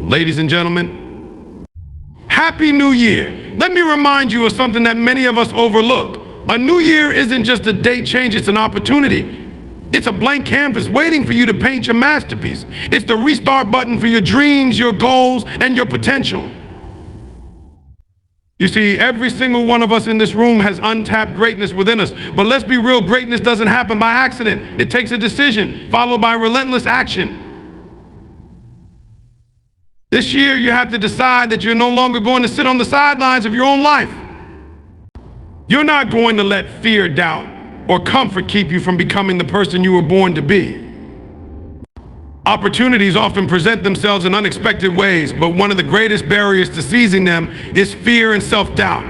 Ladies and gentlemen, Happy New Year. Let me remind you of something that many of us overlook. A new year isn't just a date change, it's an opportunity. It's a blank canvas waiting for you to paint your masterpiece. It's the restart button for your dreams, your goals, and your potential. You see, every single one of us in this room has untapped greatness within us. But let's be real, greatness doesn't happen by accident. It takes a decision followed by relentless action. This year, you have to decide that you're no longer going to sit on the sidelines of your own life. You're not going to let fear, doubt, or comfort keep you from becoming the person you were born to be. Opportunities often present themselves in unexpected ways, but one of the greatest barriers to seizing them is fear and self-doubt.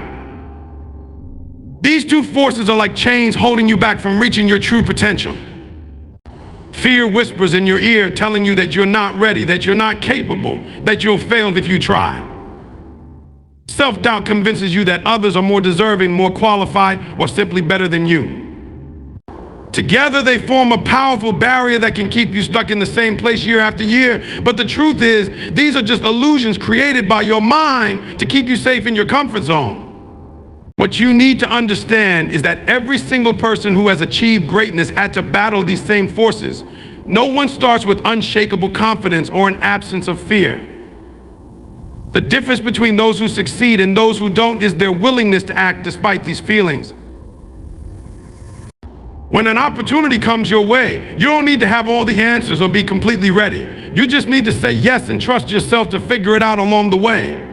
These two forces are like chains holding you back from reaching your true potential. Fear whispers in your ear telling you that you're not ready, that you're not capable, that you'll fail if you try. Self-doubt convinces you that others are more deserving, more qualified, or simply better than you. Together they form a powerful barrier that can keep you stuck in the same place year after year. But the truth is, these are just illusions created by your mind to keep you safe in your comfort zone. What you need to understand is that every single person who has achieved greatness had to battle these same forces. No one starts with unshakable confidence or an absence of fear. The difference between those who succeed and those who don't is their willingness to act despite these feelings. When an opportunity comes your way, you don't need to have all the answers or be completely ready. You just need to say yes and trust yourself to figure it out along the way.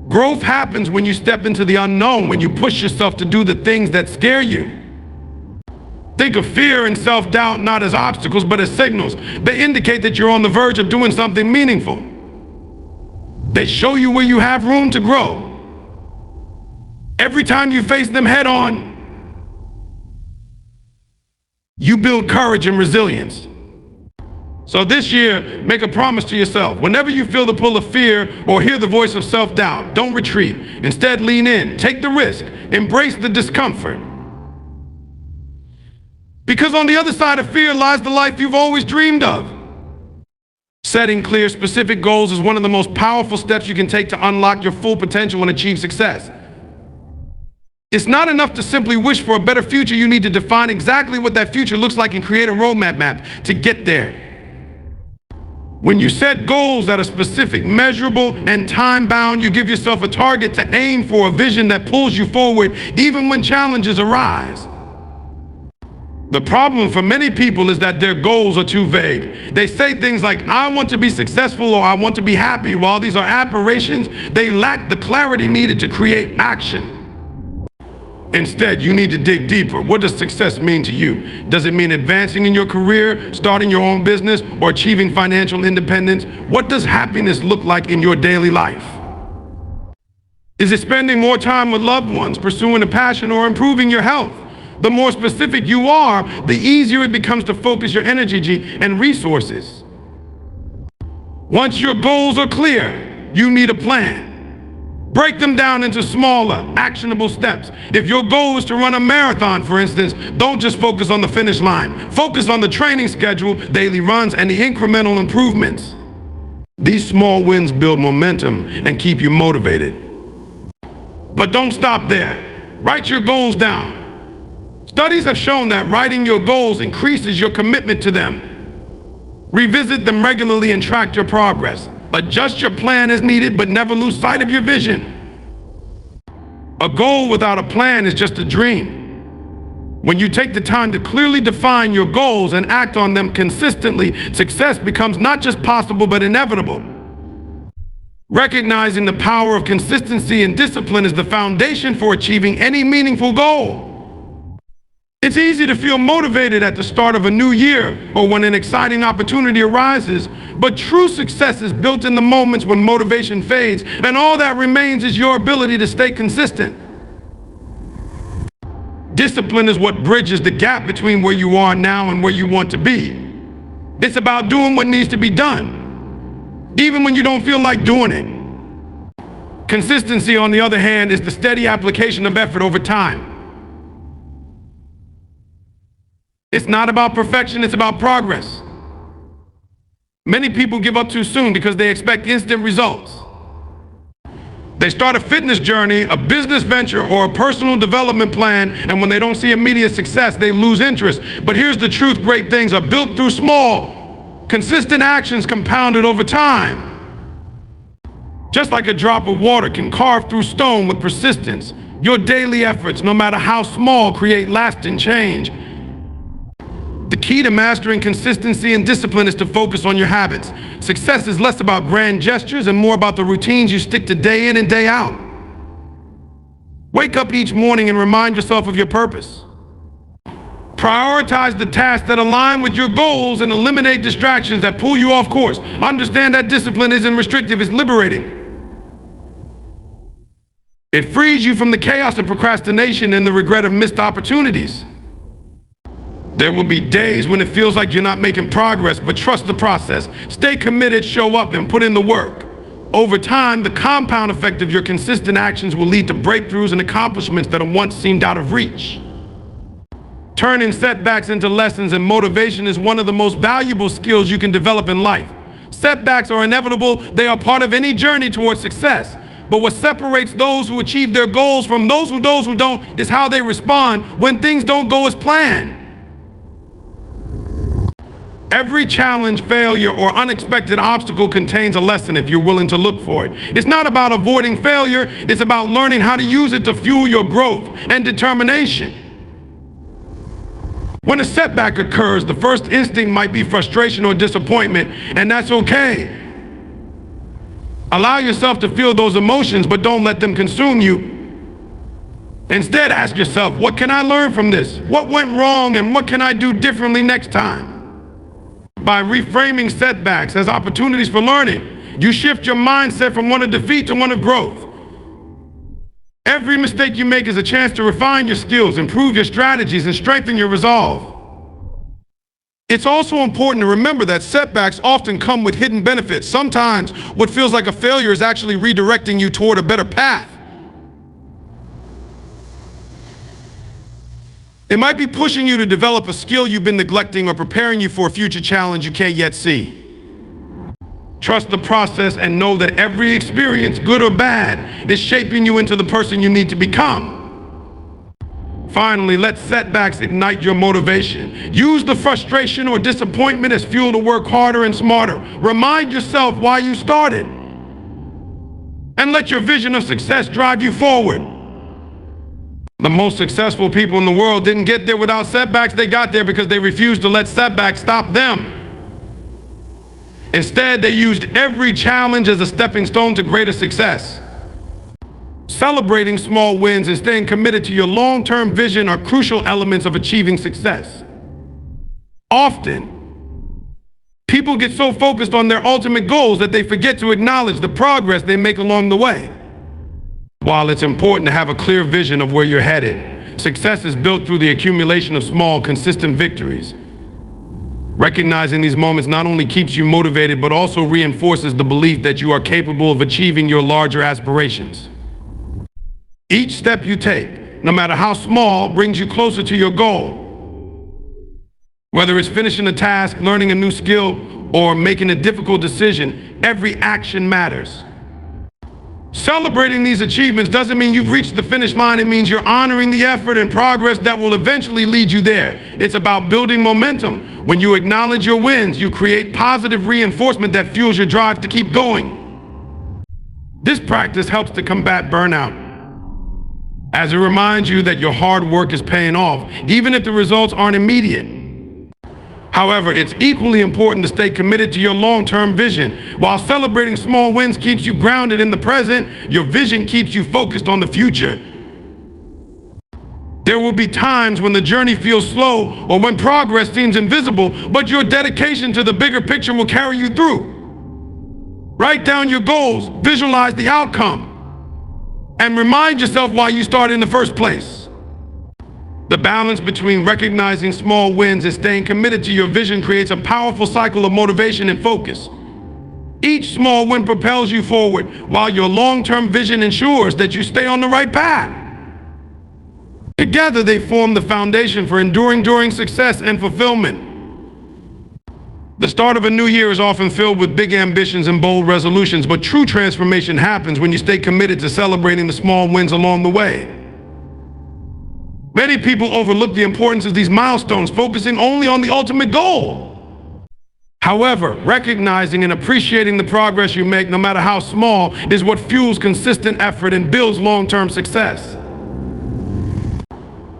Growth happens when you step into the unknown, when you push yourself to do the things that scare you. Think of fear and self-doubt not as obstacles, but as signals. They indicate that you're on the verge of doing something meaningful. They show you where you have room to grow. Every time you face them head on, you build courage and resilience. So this year, make a promise to yourself. Whenever you feel the pull of fear or hear the voice of self-doubt, don't retreat. Instead, lean in, take the risk, embrace the discomfort. Because on the other side of fear lies the life you've always dreamed of. Setting clear, specific goals is one of the most powerful steps you can take to unlock your full potential and achieve success. It's not enough to simply wish for a better future. You need to define exactly what that future looks like and create a roadmap map to get there. When you set goals that are specific, measurable, and time-bound, you give yourself a target to aim for, a vision that pulls you forward even when challenges arise. The problem for many people is that their goals are too vague. They say things like, I want to be successful or I want to be happy. While these are aspirations, they lack the clarity needed to create action. Instead, you need to dig deeper. What does success mean to you? Does it mean advancing in your career, starting your own business, or achieving financial independence? What does happiness look like in your daily life? Is it spending more time with loved ones, pursuing a passion, or improving your health? The more specific you are, the easier it becomes to focus your energy and resources. Once your goals are clear, you need a plan. Break them down into smaller, actionable steps. If your goal is to run a marathon, for instance, don't just focus on the finish line. Focus on the training schedule, daily runs, and the incremental improvements. These small wins build momentum and keep you motivated. But don't stop there. Write your goals down. Studies have shown that writing your goals increases your commitment to them. Revisit them regularly and track your progress. Adjust your plan as needed, but never lose sight of your vision. A goal without a plan is just a dream. When you take the time to clearly define your goals and act on them consistently, success becomes not just possible, but inevitable. Recognizing the power of consistency and discipline is the foundation for achieving any meaningful goal. It's easy to feel motivated at the start of a new year or when an exciting opportunity arises, but true success is built in the moments when motivation fades, and all that remains is your ability to stay consistent. Discipline is what bridges the gap between where you are now and where you want to be. It's about doing what needs to be done, even when you don't feel like doing it. Consistency, on the other hand, is the steady application of effort over time. It's not about perfection, it's about progress. Many people give up too soon because they expect instant results. They start a fitness journey, a business venture, or a personal development plan, and when they don't see immediate success, they lose interest. But here's the truth: great things are built through small, consistent actions compounded over time. Just like a drop of water can carve through stone with persistence, your daily efforts, no matter how small, create lasting change. The key to mastering consistency and discipline is to focus on your habits. Success is less about grand gestures and more about the routines you stick to day in and day out. Wake up each morning and remind yourself of your purpose. Prioritize the tasks that align with your goals and eliminate distractions that pull you off course. Understand that discipline isn't restrictive, it's liberating. It frees you from the chaos of procrastination and the regret of missed opportunities. There will be days when it feels like you're not making progress, but trust the process. Stay committed, show up, and put in the work. Over time, the compound effect of your consistent actions will lead to breakthroughs and accomplishments that once seemed out of reach. Turning setbacks into lessons and motivation is one of the most valuable skills you can develop in life. Setbacks are inevitable. They are part of any journey towards success. But what separates those who achieve their goals from those who don't is how they respond when things don't go as planned. Every challenge, failure, or unexpected obstacle contains a lesson if you're willing to look for it. It's not about avoiding failure, it's about learning how to use it to fuel your growth and determination. When a setback occurs, the first instinct might be frustration or disappointment, and that's okay. Allow yourself to feel those emotions, but don't let them consume you. Instead, ask yourself, what can I learn from this? What went wrong, and what can I do differently next time? By reframing setbacks as opportunities for learning, you shift your mindset from one of defeat to one of growth. Every mistake you make is a chance to refine your skills, improve your strategies, and strengthen your resolve. It's also important to remember that setbacks often come with hidden benefits. Sometimes what feels like a failure is actually redirecting you toward a better path. It might be pushing you to develop a skill you've been neglecting or preparing you for a future challenge you can't yet see. Trust the process and know that every experience, good or bad, is shaping you into the person you need to become. Finally, let setbacks ignite your motivation. Use the frustration or disappointment as fuel to work harder and smarter. Remind yourself why you started. And let your vision of success drive you forward. The most successful people in the world didn't get there without setbacks. They got there because they refused to let setbacks stop them. Instead, they used every challenge as a stepping stone to greater success. Celebrating small wins and staying committed to your long-term vision are crucial elements of achieving success. Often, people get so focused on their ultimate goals that they forget to acknowledge the progress they make along the way. While it's important to have a clear vision of where you're headed, success is built through the accumulation of small, consistent victories. Recognizing these moments not only keeps you motivated, but also reinforces the belief that you are capable of achieving your larger aspirations. Each step you take, no matter how small, brings you closer to your goal. Whether it's finishing a task, learning a new skill, or making a difficult decision, every action matters. Celebrating these achievements doesn't mean you've reached the finish line. It means you're honoring the effort and progress that will eventually lead you there. It's about building momentum. When you acknowledge your wins, you create positive reinforcement that fuels your drive to keep going. This practice helps to combat burnout, as it reminds you that your hard work is paying off, even if the results aren't immediate. However, it's equally important to stay committed to your long-term vision. While celebrating small wins keeps you grounded in the present, your vision keeps you focused on the future. There will be times when the journey feels slow or when progress seems invisible, but your dedication to the bigger picture will carry you through. Write down your goals, visualize the outcome, and remind yourself why you started in the first place. The balance between recognizing small wins and staying committed to your vision creates a powerful cycle of motivation and focus. Each small win propels you forward, while your long-term vision ensures that you stay on the right path. Together, they form the foundation for enduring success and fulfillment. The start of a new year is often filled with big ambitions and bold resolutions, but true transformation happens when you stay committed to celebrating the small wins along the way. Many people overlook the importance of these milestones, focusing only on the ultimate goal. However, recognizing and appreciating the progress you make, no matter how small, is what fuels consistent effort and builds long-term success.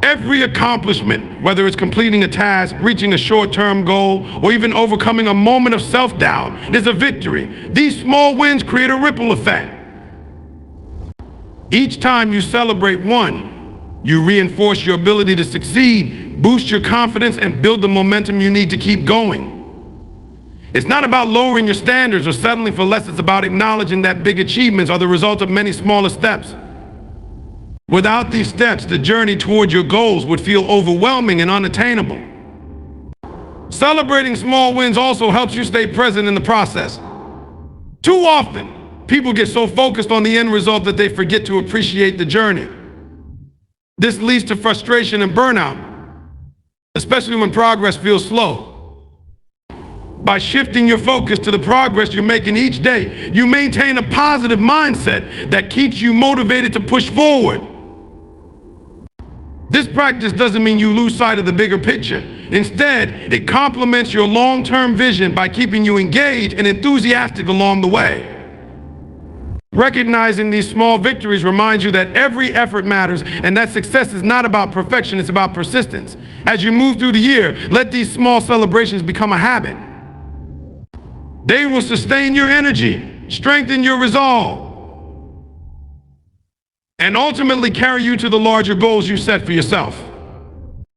Every accomplishment, whether it's completing a task, reaching a short-term goal, or even overcoming a moment of self-doubt, is a victory. These small wins create a ripple effect. Each time you celebrate one, you reinforce your ability to succeed, boost your confidence, and build the momentum you need to keep going. It's not about lowering your standards or settling for less. It's about acknowledging that big achievements are the result of many smaller steps. Without these steps, the journey toward your goals would feel overwhelming and unattainable. Celebrating small wins also helps you stay present in the process. Too often, people get so focused on the end result that they forget to appreciate the journey. This leads to frustration and burnout, especially when progress feels slow. By shifting your focus to the progress you're making each day, you maintain a positive mindset that keeps you motivated to push forward. This practice doesn't mean you lose sight of the bigger picture. Instead, it complements your long-term vision by keeping you engaged and enthusiastic along the way. Recognizing these small victories reminds you that every effort matters and that success is not about perfection, it's about persistence. As you move through the year, let these small celebrations become a habit. They will sustain your energy, strengthen your resolve, and ultimately carry you to the larger goals you set for yourself.